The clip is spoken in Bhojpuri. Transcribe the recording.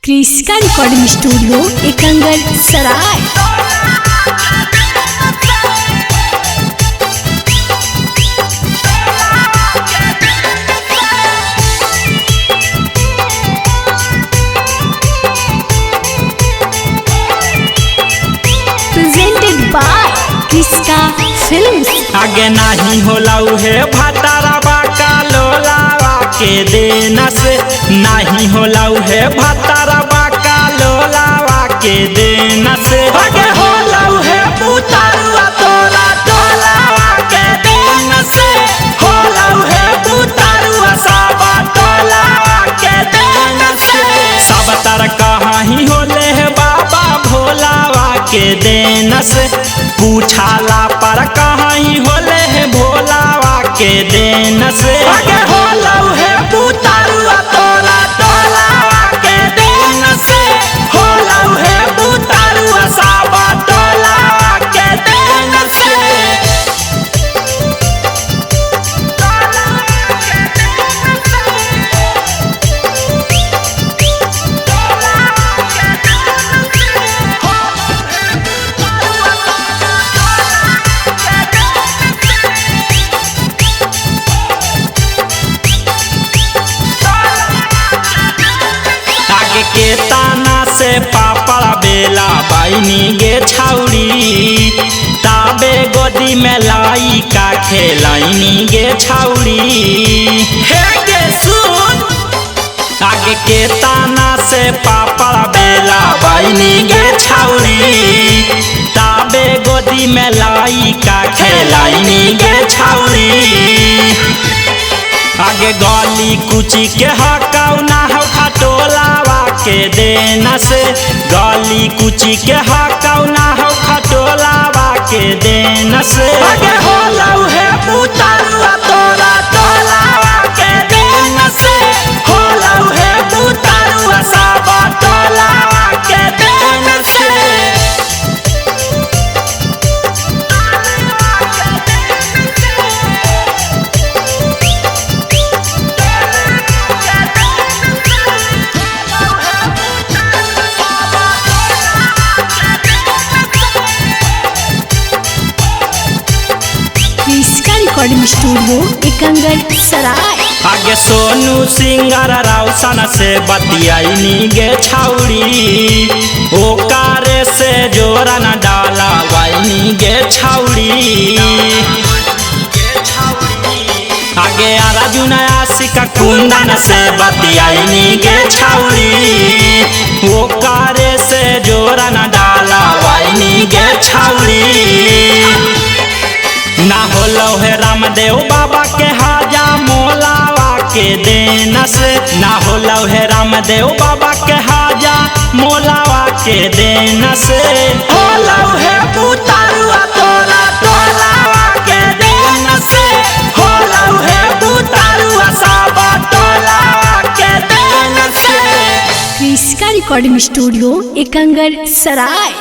क्रिस्का recording studio Ekangar Sarai. Presented by Kriska films. आगे नहीं होला उहे भतारा बाका लोलावा के देना से, नहीं होला उहे भतारा बाका लोलावा के देना से। आगे होला उहे पुतारुआ तोरा टोलावा के देना से, होला उहे पुतारुआ साबा टोलावा के देना से। सब तर कहाँ ही होले है बाबा भोलावा के देना से, पूछाला पर कहाँ ही होले है भोलावा के देना से। आगे होला है पुतारुआ तोरा टोलावा के देना से, होला है पुतारुआ साबा टोलावा के देना से। के ताना से पापड़ बेला बाइनी गे छाउड़ी, ताबे गोदी में लाई का खेलाइनी गे छाउड़ी। हे गे सुन, आगे के ताना से पापड़ बेला बाइनी गे छाउड़ी, ताबे गोदी में लाई का खेलाइनी गे छाउड़ी। आगे गली कुची के हकाउ ना हो खटोलावा के देना से, गली कुची के हकाउ ना हो खटोलावा के देना से। आगे होला है पुतारुआ तोरा टोलावा के देना से, होला है पुतारुआ साबा टोलावा के देना से। क्रिस्का रिकॉर्डिंग स्टूडियो एकंगर सराय। आगे सोनू सिंगर राउसन से बतियाइनी गे छाउड़ी, ओकारे से जोरा न डाला वाइनी गे छाउड़ी। आगे आराजुन आशिका कुंदन से बतियाइनी गे छाउड़ी, ओकारे से जोरा न डाला वाइनी गे छाउड़ी। ना होलो है रामदेव बाबा के हाजा मोलावा के देना से, ना होलो है रामदेव बाबा के हाजा मोलावा के देना से। होलो है पुतारुआ तोरा टोलावा के देना से, होलो है पुतारुआ साबा टोलावा के देना से। क्रिस्का रिकॉर्डिंग स्टूडियो एकंगर सराय।